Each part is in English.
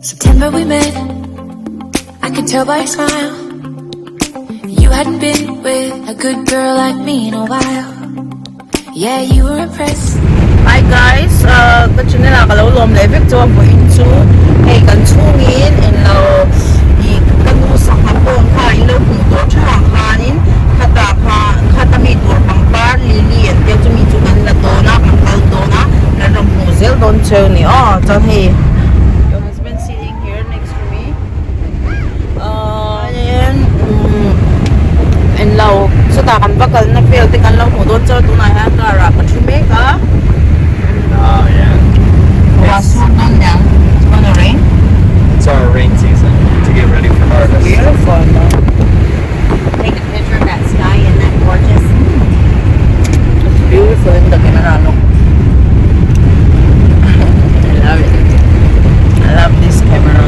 September we met, I could tell by your smile. You hadn't been with a good girl like me in a while. Yeah, you were impressed. Hi guys, kasi nila kalawlom na effect to po into ay kanchungin and now ikanu sa hapon ha ilo kung to chhang hanin kata mi dur pangpar lili and te mi chukan la dona pangkal dona na ramuzel don choni so hey your husband sitting here next to me and now so ta kan bakal na feel te kan law mo don cho tu na ha ka ra ka thume ka. Oh yeah. It's gonna rain. It's our rain season to get ready for harvest. Beautiful. Take a picture of that sky and that gorgeous. It's beautiful in the camera. Look. I love it. I love this camera.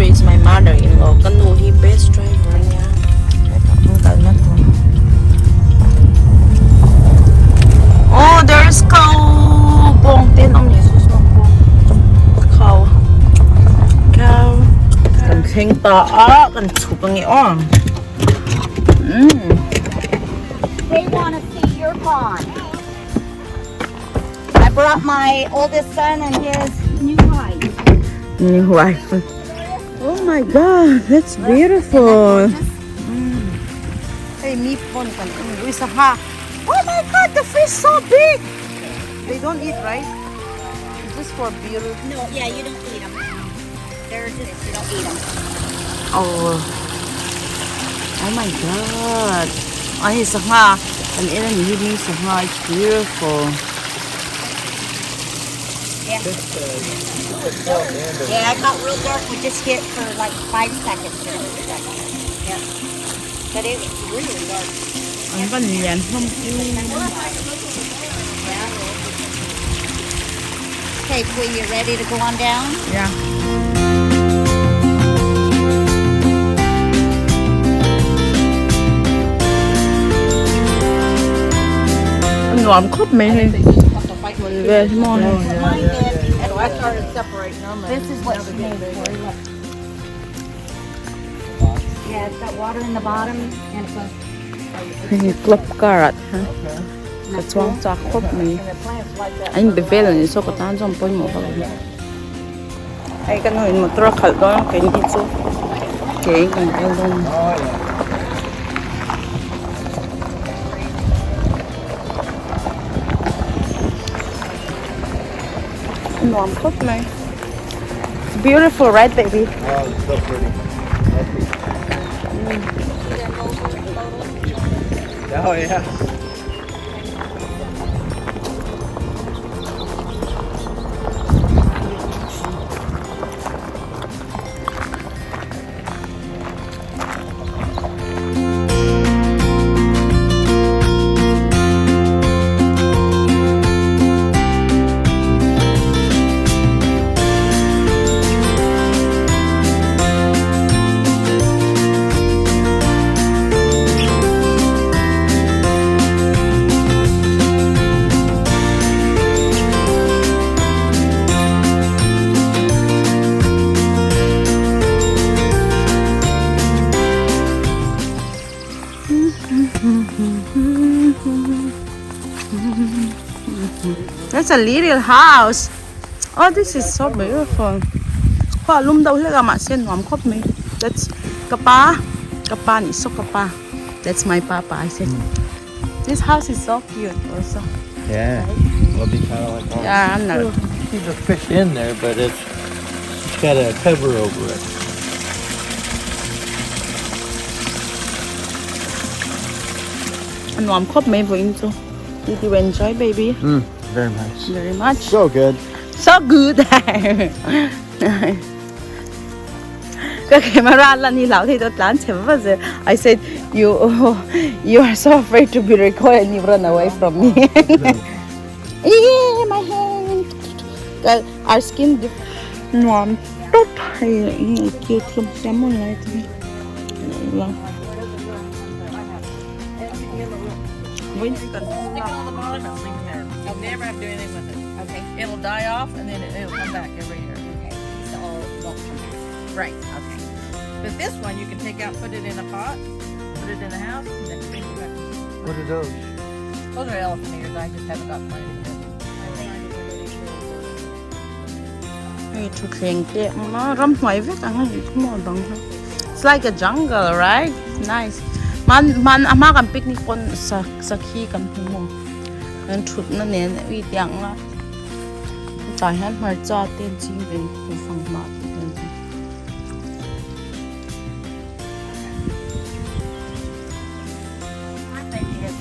Is my mother-in-law. Kanu he best driver niya. Oh, there's cow. Bongtin ang Jesus mo po. Cow. Kan hing taa kan chupang iong. They want to see your pond. I brought my oldest son and his new wife. New wife. Oh my God, that's beautiful. Hey, meat pon kan. Isa ha. Oh my God, the fish so big. They don't eat, right? It's just for beauty. No, yeah, you don't eat them. They're just, you don't eat them. Oh. Oh my God. Ay, isa ha. An ilan yun isa ha. It's beautiful. Yeah. Yeah, I got real dark. We just hit for like 5 seconds. Yeah. But it's really dark. Ang banyan. Okay, Queen, you ready to go on down? Yeah. Anh làm khóc mẹ này. Mình về món này. I started separating them. This is what she made for you. Yeah, it's got water in the bottom and it's Hình club carrot ha. Cái chuông chạc khóc mẹ. Anh bị về là những số có tan trong bôi một cái. Ai cái này một trâu khẩu đó cái gì chứ? Cái luôn. Warm cook me. It's beautiful, right, baby? Oh, it's so pretty. Oh yeah. That's a little house. Oh, this is so beautiful. Hoa lum đâu hết mà sen nóm khóc mi. That's kapa. Kapa ni so kapa. That's my papa. I said. This house is so cute also. Yeah. It'll be kind of like ours. Yeah, I know. There's a fish in there, but it's got a cover over it. And nóm khóc mi với into. Did you enjoy, baby? Very nice. Very much. So good. So good. Cái camera là ni lão thì tôi plan chém vào giờ. I said you are so afraid to be recorded and you run away from me. Yeah, my hand. Our skin nóm tốt hay cute không xem một lại thôi. When you can stick it on the bottom and leave it there. You'll never have to do anything with it. Okay. It'll die off and then it'll come back every year. Okay. So won't come back. Right. Okay. But this one you can take out, put it in a pot, put it in the house, and then bring it back. What are those? Those are elephant ears. I just haven't got mine yet. Hey, to clean it. Nó râm hoài với cả người không mò bằng thôi. It's like a jungle, right? Nice. Man ama kan picnic pon sa khi kan mo. Kan thut na ne wi tiang la. Tai han mar cha ten chi ven ku phang ma.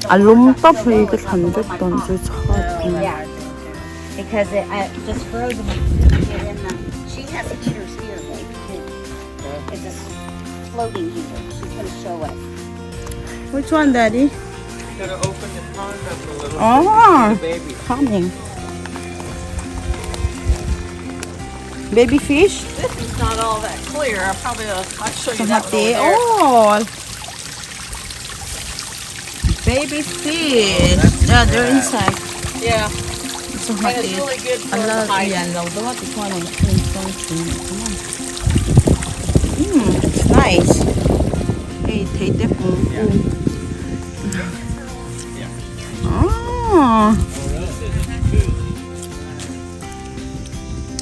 Alum top hay cái thằng rất toàn rất hot. Yeah. Because it just frozen it in the. She has heaters here, babe, too. It's a floating heater. She's going to show us. Which one, Daddy? You gotta open the pond up a little. Oh, Baby. coming. Baby fish? This is not all that clear. I'll show you that one over Hati. there. Oh, baby fish. Yeah, they're inside. Yeah, So and hati. it's really good for Allah, hiding. yan daw daw ati ko anong come on. It's nice. Hey, take that one. Oh.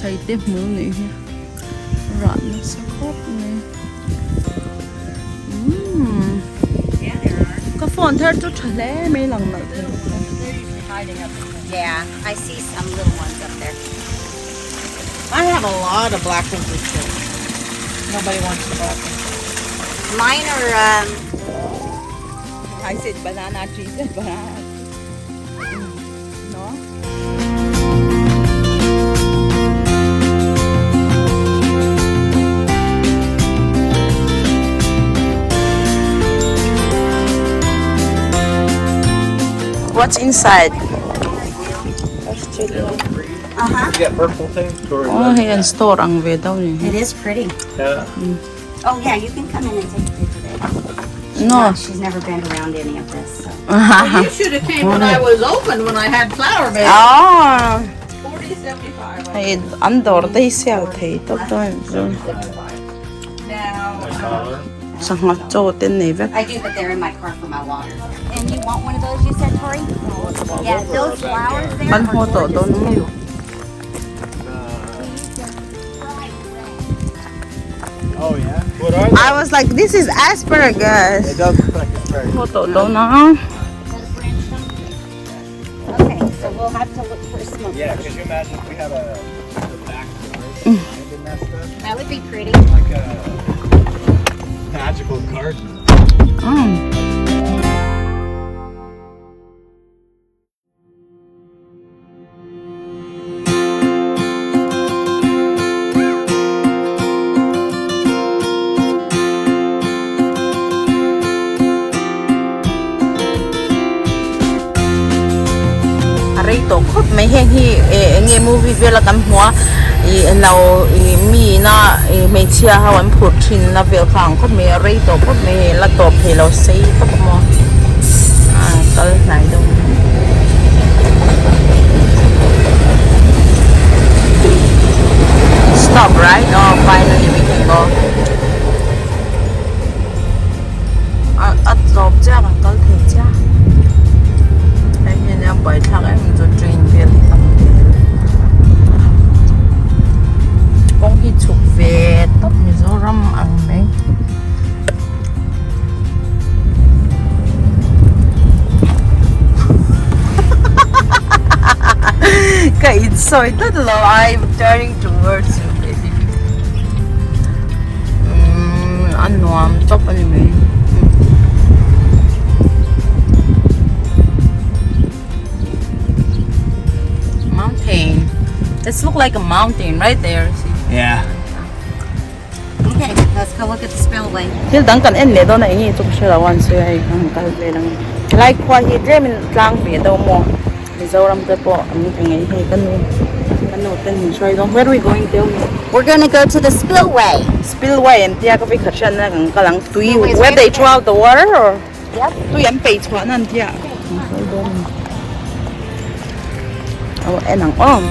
Thấy tiếp mũ này nha. Rặn nó sẽ khóc này. Có phone theo chút trở lẽ mấy lần nữa thì. Hiding up in there. Yeah, I see some little ones up there. I have a lot of black ones too. Nobody wants the black ones. Mine are, I said banana tree, said banana. No? What's inside? You got purple things? Or Oh, yan store ang về đâu it nhỉ? is pretty. Yeah. Oh, yeah, you can come in and take a picture there. No. She's never been around any of this, so. You should have came when I was open, when I had flower beds. Ah, 40.75. hay andor đây sell thấy tốt thôi rồi. Now, Sang ngọt cho tên này vậy. I do, but they're in my car for my water. And you want one of those, you said, Tori? Yeah, those flowers there Bắn are hoa tổ gorgeous, đâu too. Oh yeah. What are they? I was like, this is asparagus. It does look like asparagus. Hoa tổ đâu nó? Okay, so we'll have to look for a smoke. Yeah, could you imagine if we had a back door and that stuff? That would be pretty. Like a magical garden. Rito khóc mấy hẹn hi nghe movie về là tấm hoa lâu mi na mấy chia hawan phụthin là về khang khóc mấy rito khóc mấy là top thì lâu say top mo tới này đâu stop right oh finally we can go at top cha bằng tới thì cha em nhìn em bảy thằng em cho train về Ka-insoy. Tadalo, I'm turning towards you, baby. Ano am top anyway. Mountain. This look like a mountain right there. See? Yeah. Okay, let's go look at the spillway. Til dang kan en le do na ingi tuk shela wan se ai ang kal le lang. Like kwa hi dream in tlang be do mo. Mizoram te po ami pingai he kanu ten shoy do. Where are we going to? We're gonna go to the spillway. Spillway and tia ka fi khachen na ang kalang tui Spillway's where right they there. throw out the water or Yep. tui an pei chwa nan tia. Oh, enang om.